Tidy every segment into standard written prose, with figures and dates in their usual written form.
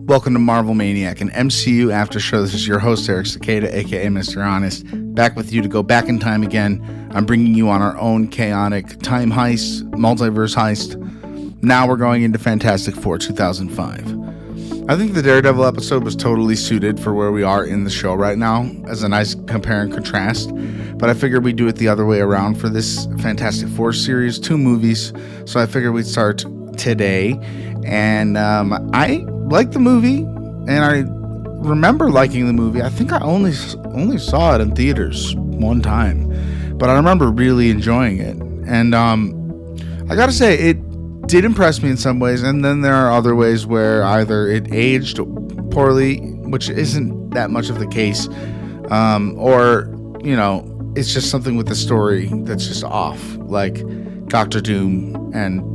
Welcome to Marvel Maniac, an MCU after show. This is your host, Eric Cicada, aka Mr. Honest, back with you to go back in time again. I'm bringing you on our own chaotic time heist, multiverse heist. Now we're going into Fantastic Four 2005. I think the Daredevil episode was totally suited for where we are in the show right now, as a nice compare and contrast. But I figured we'd do it the other way around for this Fantastic Four series, 2 movies. So I figured we'd start today. And I liked the movie, and I remember liking the movie. I think I only saw it in theaters one time, but I remember really enjoying it. And I gotta say, it did impress me in some ways, and then there are other ways where either it aged poorly, which isn't that much of the case, or, you know, it's just something with the story that's just off, like Doctor Doom and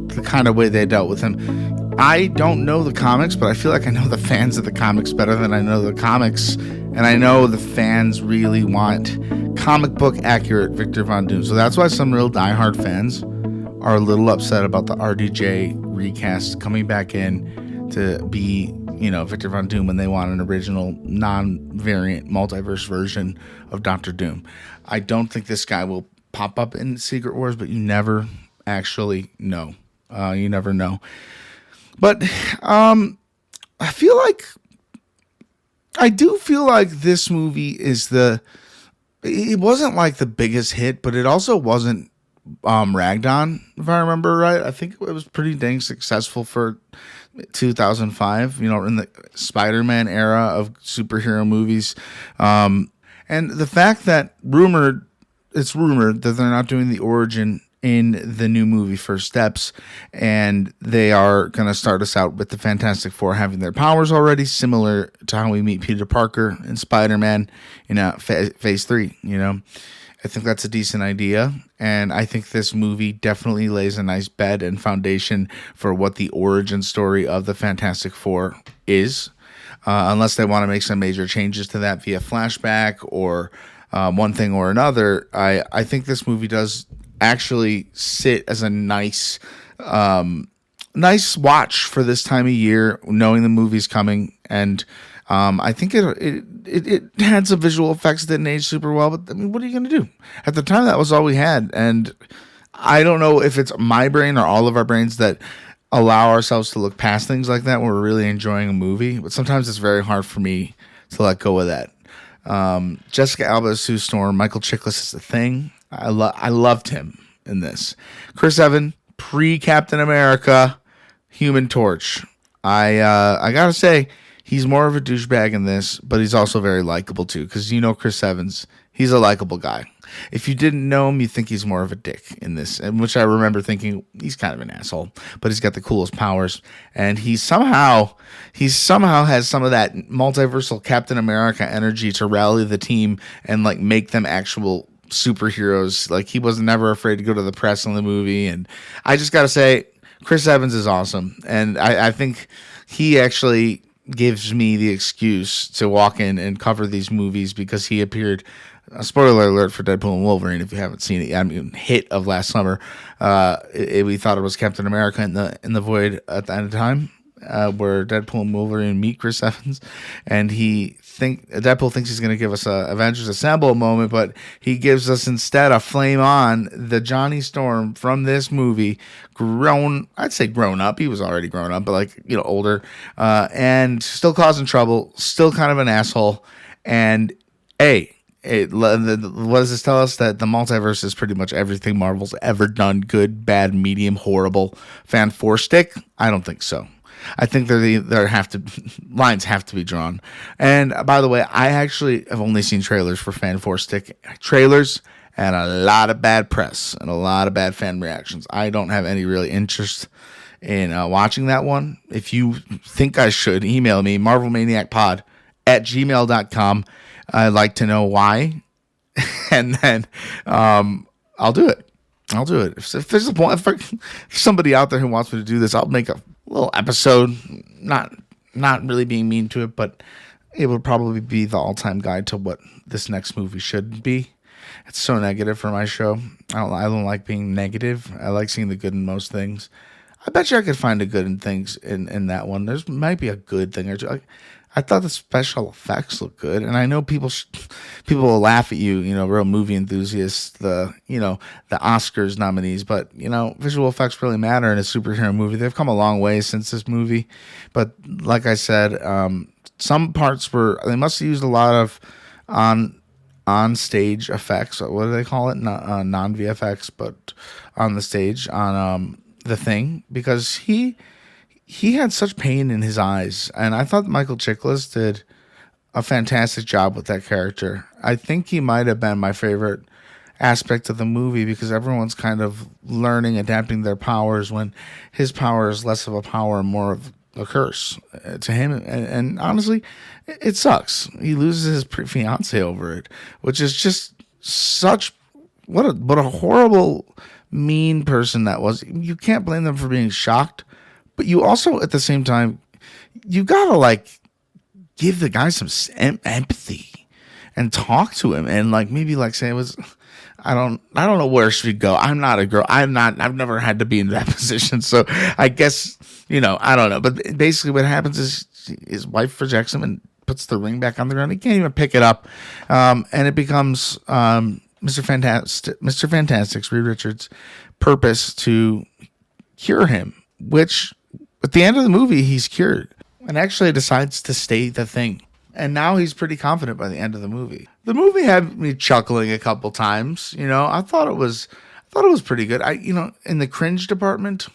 the kind of way they dealt with him. I don't know the comics, but I feel like I know the fans of the comics better than I know the comics, and I know the fans really want comic book accurate Victor Von Doom. So that's why some real diehard fans are a little upset about the RDJ recast coming back in to be, you know, Victor Von Doom when they want an original non-variant multiverse version of Doctor Doom. I don't think this guy will pop up in Secret Wars, but you never actually know. You never know. But I do feel like this movie is it wasn't like the biggest hit, but it also wasn't ragged on, if I remember right. I think it was pretty dang successful for 2005, you know, in the Spider-Man era of superhero movies. And the fact that it's rumored that they're not doing the origin in the new movie First Steps, and they are going to start us out with the Fantastic Four having their powers already, similar to how we meet Peter Parker and Spider-Man in Phase 3, you know. I think that's a decent idea, and I think this movie definitely lays a nice bed and foundation for what the origin story of the Fantastic Four is, unless they want to make some major changes to that via flashback or one thing or another. I think this movie does actually sit as a nice watch for this time of year, knowing the movie's coming. And I think it had some visual effects that didn't age super well, but I mean, what are you going to do? At the time, that was all we had. And I don't know if it's my brain or all of our brains that allow ourselves to look past things like that when we're really enjoying a movie. But sometimes it's very hard for me to let go of that. Jessica Alba as Sue Storm, Michael Chiklis is the Thing. I loved him in this. Chris Evans, pre-Captain America, Human Torch. I gotta say, he's more of a douchebag in this, but he's also very likable too, because you know Chris Evans, he's a likable guy. If you didn't know him, you think he's more of a dick in this, in which I remember thinking he's kind of an asshole, but he's got the coolest powers, and he somehow has some of that multiversal Captain America energy to rally the team and like make them actual superheroes. Like, he was never afraid to go to the press on the movie, and I just gotta say, Chris Evans is awesome, and I think he actually gives me the excuse to walk in and cover these movies because he appeared. Spoiler alert for Deadpool and Wolverine if you haven't seen it. I mean, hit of last summer. We thought it was Captain America in the Void at the end of time, where Deadpool and Wolverine meet Chris Evans, and Deadpool thinks he's going to give us a Avengers Assemble moment, but he gives us instead a flame on the Johnny Storm from this movie, grown up. He was already grown up, but like, you know, older, and still causing trouble, still kind of an asshole. And hey, what does this tell us? That the multiverse is pretty much everything Marvel's ever done: good, bad, medium, horrible. Fan 4 stick? I don't think so. I think lines have to be drawn. And by the way, I actually have only seen trailers for Fan 4 stick trailers, and a lot of bad press and a lot of bad fan reactions. I don't have any really interest in watching that one. If you think I should, email me, MarvelManiacPod @gmail.com. I'd like to know why, and then I'll do it. If there's a point, if somebody out there who wants me to do this, I'll make a little episode, not really being mean to it, but it would probably be the all-time guide to what this next movie should be. It's so negative for my show. I don't like being negative. I like seeing the good in most things. I bet you I could find a good in things in that one. There's might be a good thing or two. I thought the special effects looked good, and I know people will laugh at you, real movie enthusiasts, the Oscars nominees, but visual effects really matter in a superhero movie. They've come a long way since this movie, but like I said, some parts they must have used a lot of on stage effects. What do they call it? Non VFX, but on the stage on the Thing, because he had such pain in his eyes, and I thought Michael Chiklis did a fantastic job with that character. I think he might have been my favorite aspect of the movie because everyone's kind of learning, adapting their powers when his power is less of a power and more of a curse to him. And honestly, it sucks. He loses his fiance over it, which is just such what a horrible, mean person that was. You can't blame them for being shocked, but you also at the same time you gotta give the guy some empathy and talk to him and maybe say it was. I don't know where she would go. I'm not a girl. I've never had to be in that position. So I guess, I don't know. But basically what happens is his wife rejects him and puts the ring back on the ground. He can't even pick it up. And it becomes Mr. Fantastic's, Reed Richards' purpose to cure him, which at the end of the movie, he's cured and actually decides to stay the Thing. And now he's pretty confident by the end of the movie. The movie had me chuckling a couple times. I thought it was pretty good. In the cringe department,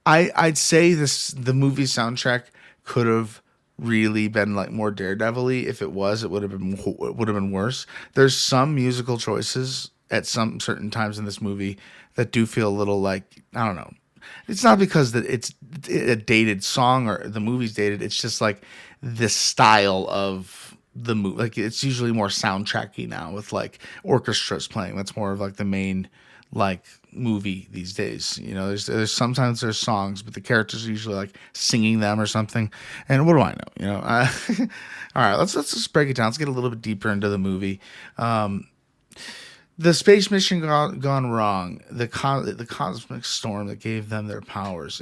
I'd say the movie soundtrack could have really been more Daredevil-y. If it was, it would have been worse. There's some musical choices at some certain times in this movie that do feel a little I don't know. It's not because that it's a dated song or the movie's dated. It's just the style of the movie. It's usually more soundtracky now with orchestras playing. That's more of the main movie these days. There's sometimes there's songs, but the characters are usually singing them or something. And what do I know? All right, let's just break it down. Let's get a little bit deeper into the movie. The space mission gone wrong. The cosmic storm that gave them their powers.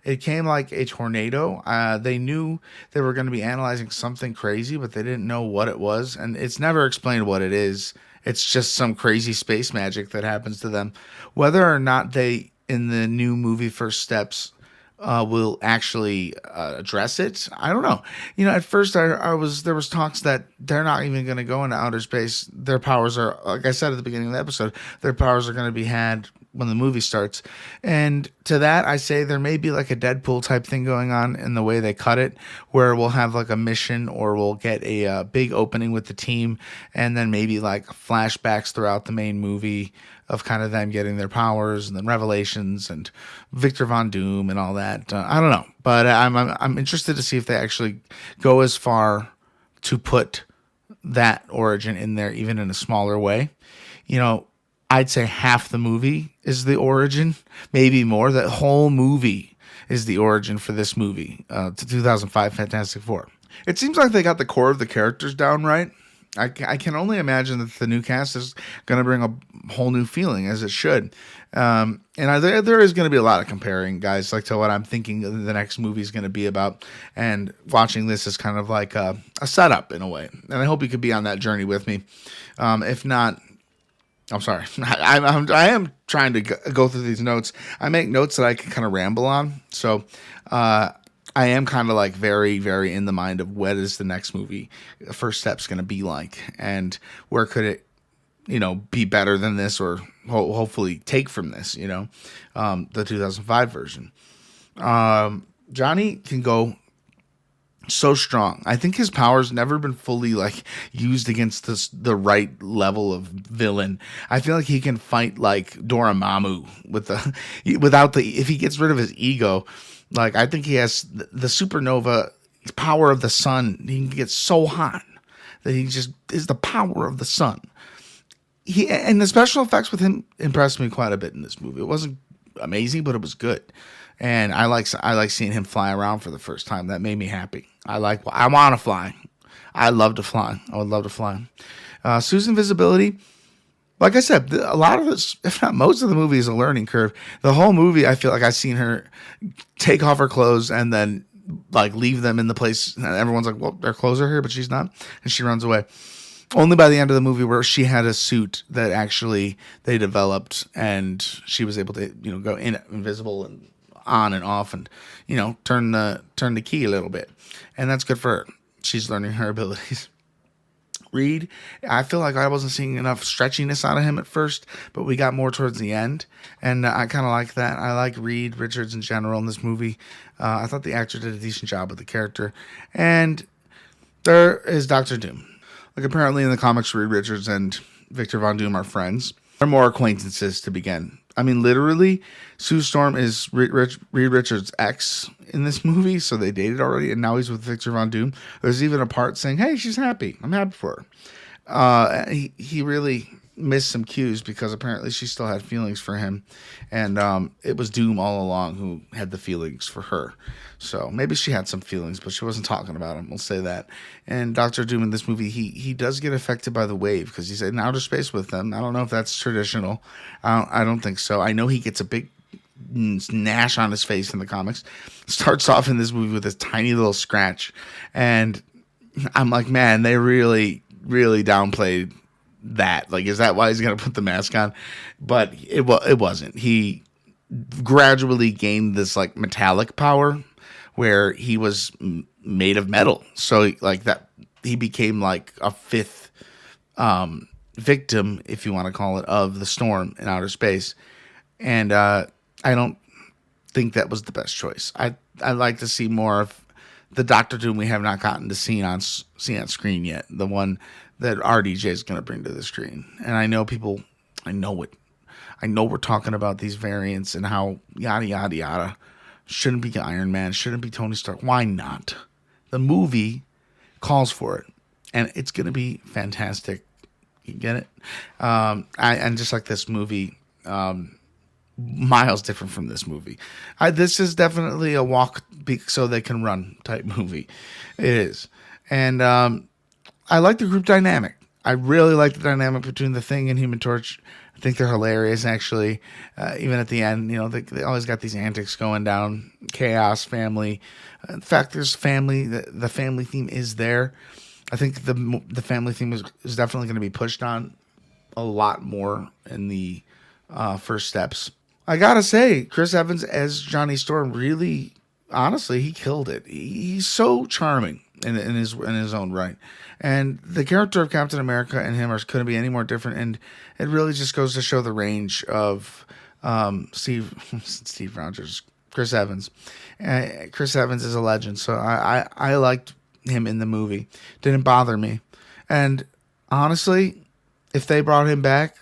It came like a tornado. They knew they were going to be analyzing something crazy, but they didn't know what it was, and it's never explained what it is. It's just some crazy space magic that happens to them. Whether or not they in the new movie First Steps will actually address it, I don't know. At first there was talks that they're not even going to go into outer space. Their powers are, like I said at the beginning of the episode, their powers are going to be had when the movie starts. And to that, I say there may be a Deadpool type thing going on in the way they cut it, where we'll have a mission or we'll get a big opening with the team, and then maybe flashbacks throughout the main movie of kind of them getting their powers and then revelations and Victor Von Doom and all that. I don't know, but I'm interested to see if they actually go as far to put that origin in there, even in a smaller way. I'd say half the movie is the origin, maybe more. The whole movie is the origin for this movie, to 2005 Fantastic Four. It seems like they got the core of the characters down right. I can only imagine that the new cast is going to bring a whole new feeling, as it should. And there is going to be a lot of comparing, guys, to what I'm thinking the next movie is going to be about. And watching this is kind of like a setup in a way. And I hope you could be on that journey with me. If not, I'm sorry. I am trying to go through these notes. I make notes that I can kind of ramble on. So I am kind of very, very in the mind of what is the next movie First Step's going to be like, and where could it, be better than this, or hopefully take from this, the 2005 version. Johnny can go so strong. I think his power's never been fully used against the right level of villain. I feel like he can fight Dormammu if he gets rid of his ego. I think he has the supernova power of the sun. He can get so hot that he just is the power of the sun. And the special effects with him impressed me quite a bit in this movie. It wasn't amazing, but it was good. And I like seeing him fly around for the first time. That made me happy. I want to fly. I love to fly. I would love to fly. Sue's invisibility, Like I said, a lot of this, if not most of the movie, is a learning curve. The whole movie, I feel like I've seen her take off her clothes and then like leave them in the place. And everyone's like, well, their clothes are here, but she's not. And she runs away. Only by the end of the movie where she had a suit that actually they developed and she was able to, go in invisible and on and off and, turn the key a little bit. And that's good for her. She's learning her abilities. Reed, I feel like I wasn't seeing enough stretchiness out of him at first, but we got more towards the end, and I kind of like that. I like Reed Richards in general in this movie. I thought the actor did a decent job with the character, and there is Doctor Doom. Like apparently in the comics, Reed Richards and Victor Von Doom are friends. They're more acquaintances to begin. I mean, literally, Sue Storm is Reed Richards' ex in this movie, so they dated already, and now he's with Victor Von Doom. There's even a part saying, hey, she's happy. I'm happy for her. He really missed some cues because apparently she still had feelings for him, and it was Doom all along who had the feelings for her. So maybe she had some feelings, but she wasn't talking about him. We'll say that. And Doctor Doom in this movie, he does get affected by the wave because he's in outer space with them. I don't know if that's traditional. I don't think so. I know he gets a big gnash on his face in the comics. Starts off in this movie with this tiny little scratch, and I'm like, man, they really, really downplayed that. Like, is that why he's gonna put the mask on? But it wasn't. He gradually gained this like metallic power where he was made of metal. So like that, he became like a fifth victim, if you want to call it, of the storm in outer space. And I don't think that was the best choice. I'd like to see more of the Doctor Doom we have not gotten to see on screen yet. The one that RDJ is going to bring to the screen. And I know we're talking about these variants and how yada, yada, yada. Shouldn't be Iron Man. Shouldn't be Tony Stark. Why not? The movie calls for it. And it's going to be fantastic. You get it? And just like this movie, miles different from this movie. This is definitely a walk so they can run type movie. It is. And I like the group dynamic. I really like the dynamic between the Thing and Human Torch. I think they're hilarious, actually. Even at the end, they always got these antics going down. Chaos, family. In fact, there's family. The family theme is there. I think the family theme is definitely going to be pushed on a lot more in the first steps. I gotta say, Chris Evans as Johnny Storm really, honestly, he killed it. He's so charming in his own right. And the character of Captain America and him couldn't be any more different. And it really just goes to show the range of Steve Rogers, Chris Evans. Chris Evans is a legend, so I liked him in the movie. Didn't bother me. And honestly, if they brought him back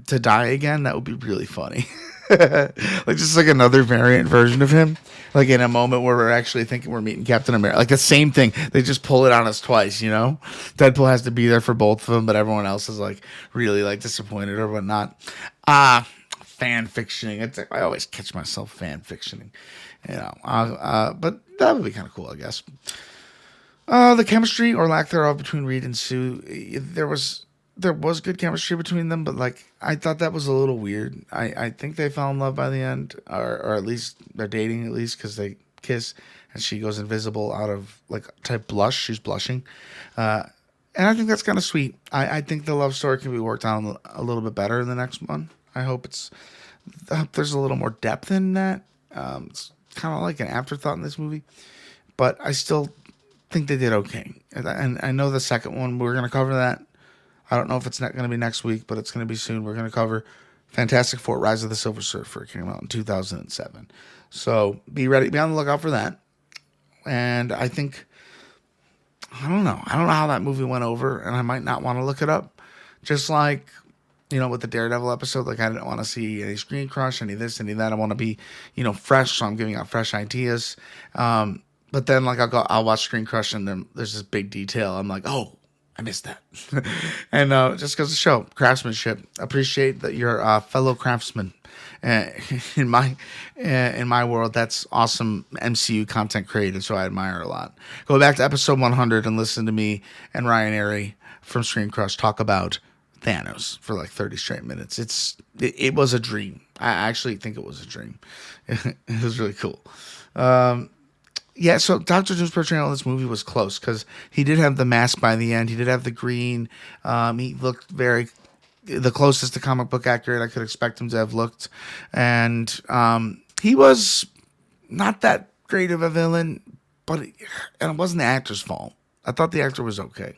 to die again, that would be really funny. Like just like another variant version of him, like in a moment where we're actually thinking we're meeting Captain America, like the same thing. They just pull it on us twice, Deadpool has to be there for both of them, but everyone else is like really like disappointed or whatnot. Fan fictioning. I always catch myself fan fictioning, but that would be kind of cool, I guess. The chemistry or lack thereof between Reed and Sue, there was good chemistry between them, but like I thought that was a little weird. I think they fell in love by the end, or at least they're dating at least because they kiss and she goes invisible out of like type blush. She's blushing, and I think that's kind of sweet. I think the love story can be worked on a little bit better in the next one. I hope there's a little more depth in that. It's kind of like an afterthought in this movie, but I still think they did okay. And I know the second one we're gonna cover that. I don't know if it's not going to be next week, but it's going to be soon. We're going to cover Fantastic Four: Rise of the Silver Surfer. It came out in 2007. So be ready. Be on the lookout for that. And I think, I don't know how that movie went over, and I might not want to look it up. Just like, with the Daredevil episode, like I didn't want to see any screen crush, any this, any that. I want to be, fresh, so I'm giving out fresh ideas. But then, like, I'll watch Screen Crush, and then there's this big detail. I'm like, oh, I missed that. And just goes to show craftsmanship. Appreciate that you're a fellow craftsman. In my world, that's awesome MCU content created, so I admire a lot. Go back to episode 100 and listen to me and Ryan Airy from Screen Crush talk about Thanos for like 30 straight minutes. It was a dream. I actually think it was a dream. It was really cool. Yeah, so Doctor Doom's portrayal in this movie was close because he did have the mask by the end. He did have the green. He looked the closest to comic book accurate I could expect him to have looked. And he was not that great of a villain, but it wasn't the actor's fault. I thought the actor was okay.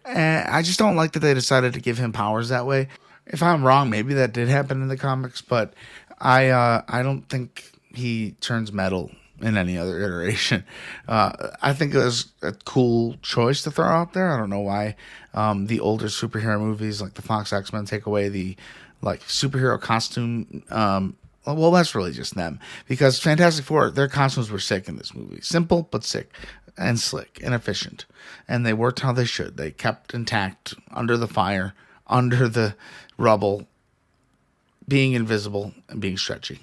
And I just don't like that they decided to give him powers that way. If I'm wrong, maybe that did happen in the comics, but I don't think he turns metal in any other iteration. I think it was a cool choice to throw out there. I don't know why the older superhero movies like the Fox X-Men take away the like superhero costume. Well, that's really just them, because Fantastic Four, their costumes were sick in this movie. Simple but sick and slick and efficient, and they worked how they should. They kept intact under the fire, under the rubble, being invisible and being stretchy.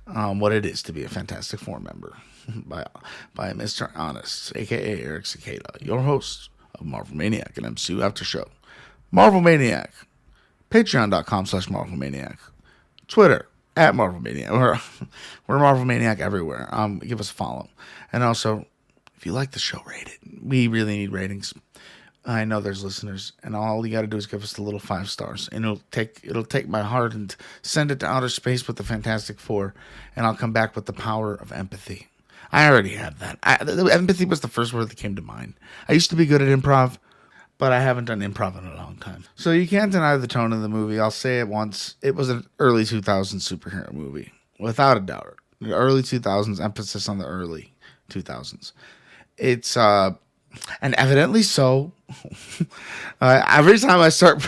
What it is to be a Fantastic Four member by Mr. Honest, aka Eric Cicada, your host of Marvel Maniac and MCU After Show. Marvel Maniac, patreon.com/MarvelManiac, Twitter @MarvelManiac. We're Marvel Maniac everywhere. Give us a follow. And also, if you like the show, rate it. We really need ratings. I know there's listeners, and all you got to do is give us the little 5 stars, and it'll take my heart and send it to outer space with the Fantastic Four, and I'll come back with the power of empathy. I already have that. Empathy was the first word that came to mind. I used to be good at improv, but I haven't done improv in a long time. So you can't deny the tone of the movie. I'll say it once. It was an early 2000s superhero movie, without a doubt. The early 2000s, emphasis on the early 2000s. It's and evidently so. Every time I start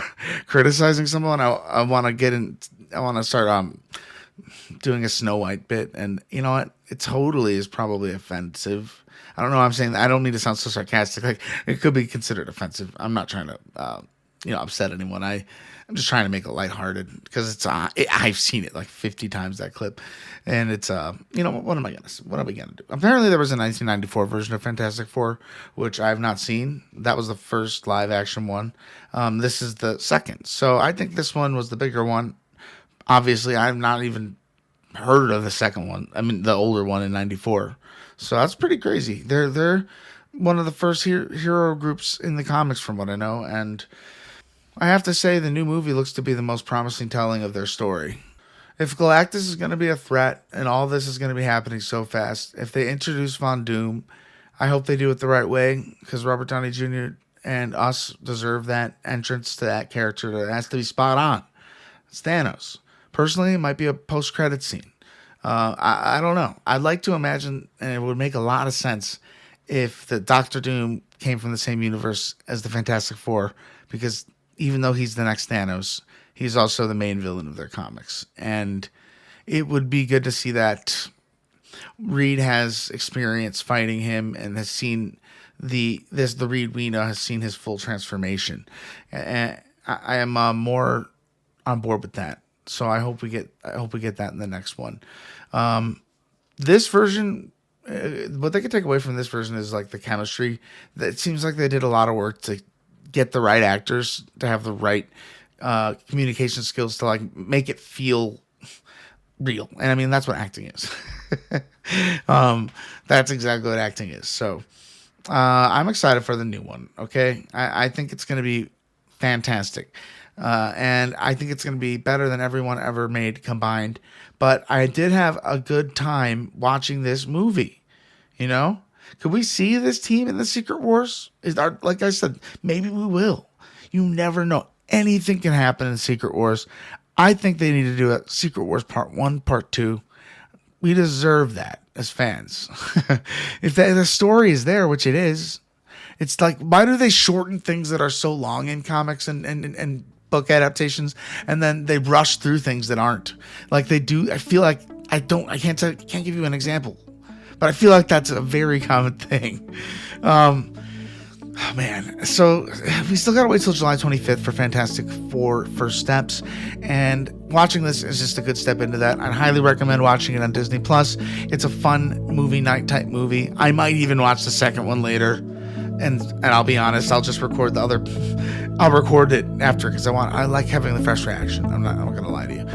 criticizing someone, I want to start doing a Snow White bit, and you know what? It totally is probably offensive. I don't know. I'm saying I don't mean to sound so sarcastic. Like, it could be considered offensive. I'm not trying to upset anyone. I'm just trying to make it lighthearted because it's I've seen it like 50 times, that clip, and it's what am I gonna do? Apparently there was a 1994 version of Fantastic Four, which I have not seen. That was the first live action one. This is the second, so I think this one was the bigger one. Obviously, I've not even heard of the second one. I mean, the older one in '94. So that's pretty crazy. They're one of the first hero groups in the comics, from what I know, and I have to say the new movie looks to be the most promising telling of their story. If Galactus is going to be a threat and all this is going to be happening so fast, if they introduce Von Doom, I hope they do it the right way, because Robert Downey Jr. and us deserve that entrance to that character. It has to be spot on. It's Thanos. Personally, it might be a post-credit scene. I don't know. I'd like to imagine, and it would make a lot of sense if the Doctor Doom came from the same universe as the Fantastic Four, because even though he's the next Thanos, he's also the main villain of their comics. And it would be good to see that Reed has experience fighting him and has seen the Reed we know has seen his full transformation. And I am more on board with that. So I hope we get that in the next one. This version, what they could take away from this version is like the chemistry. It seems like they did a lot of work to get the right actors to have the right communication skills to like make it feel real. And I mean, that's what acting is. That's exactly what acting is. So I'm excited for the new one. Okay. I think it's going to be fantastic. And I think it's going to be better than everyone ever made combined. But I did have a good time watching this movie. You know, could we see this team in the Secret Wars? Like I said, maybe we will. You never know. Anything can happen in Secret Wars. I think they need to do a Secret Wars Part 1, Part 2. We deserve that as fans. If the story is there, which it is, it's like, why do they shorten things that are so long in comics and book adaptations, and then they rush through things that aren't? Like they do. I feel like I can't give you an example, but I feel like that's a very common thing. Oh man, so we still gotta wait till July 25th for Fantastic Four First Steps, and watching this is just a good step into that. I'd highly recommend watching it on Disney Plus. It's a fun movie night type movie. I might even watch the second one later, and I'll be honest, I'll just record the I'll record it after because I like having the fresh reaction. I'm not going to lie to you.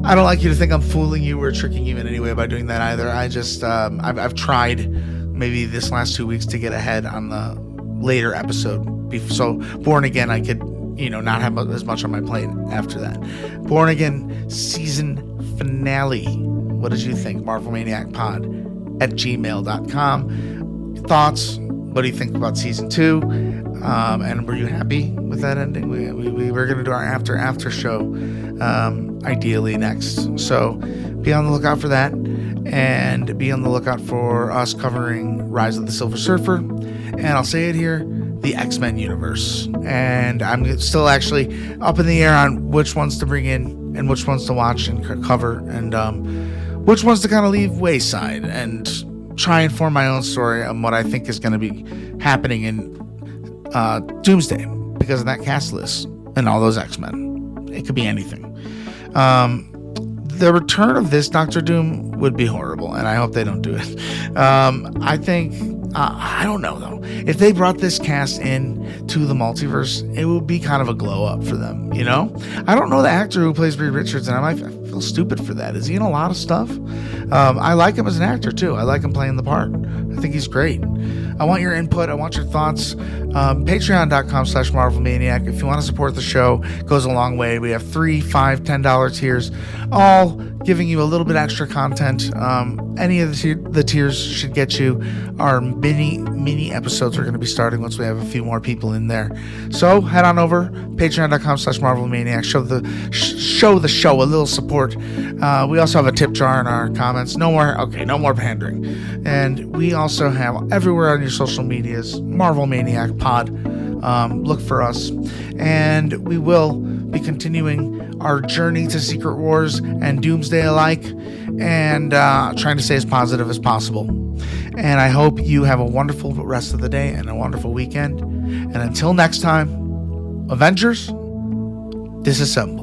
I don't like you to think I'm fooling you or tricking you in any way by doing that either. I just I've tried maybe this last 2 weeks to get ahead on the later episode. So Born Again, I could not have as much on my plate after that. Born Again season finale. What did you think? MarvelManiacPod@gmail.com. Thoughts? What do you think about season 2? And were you happy with that ending? We were going to do our after show ideally next. So be on the lookout for that. And be on the lookout for us covering Rise of the Silver Surfer. And I'll say it here, the X-Men universe. And I'm still actually up in the air on which ones to bring in and which ones to watch and cover, and which ones to kind of leave wayside and try and form my own story on what I think is going to be happening in Doomsday because of that cast list and all those X-Men. It could be anything. The return of this Doctor Doom would be horrible, and I hope they don't do it. I think, I don't know though. If they brought this cast in to the multiverse, it would be kind of a glow up for them, I don't know the actor who plays Reed Richards, and I might feel stupid for that. Is he in a lot of stuff? I like him as an actor too. I like him playing the part. I think he's great. I want your input. I want your thoughts. Patreon.com/MarvelManiac. If you want to support the show, it goes a long way. We have $3, $5, $10 tiers, all giving you a little bit extra content. Any of the tiers should get you our mini episodes are going to be starting once we have a few more people in there. So head on over, patreon.com/MarvelManiac. Show the show a little support. We also have a tip jar in our comments. No more pandering. And we also have everywhere on your social medias, Marvel Maniac Pod. Look for us. And we will be continuing our journey to Secret Wars and Doomsday alike, and trying to stay as positive as possible. And I hope you have a wonderful rest of the day and a wonderful weekend. And until next time, Avengers, disassemble.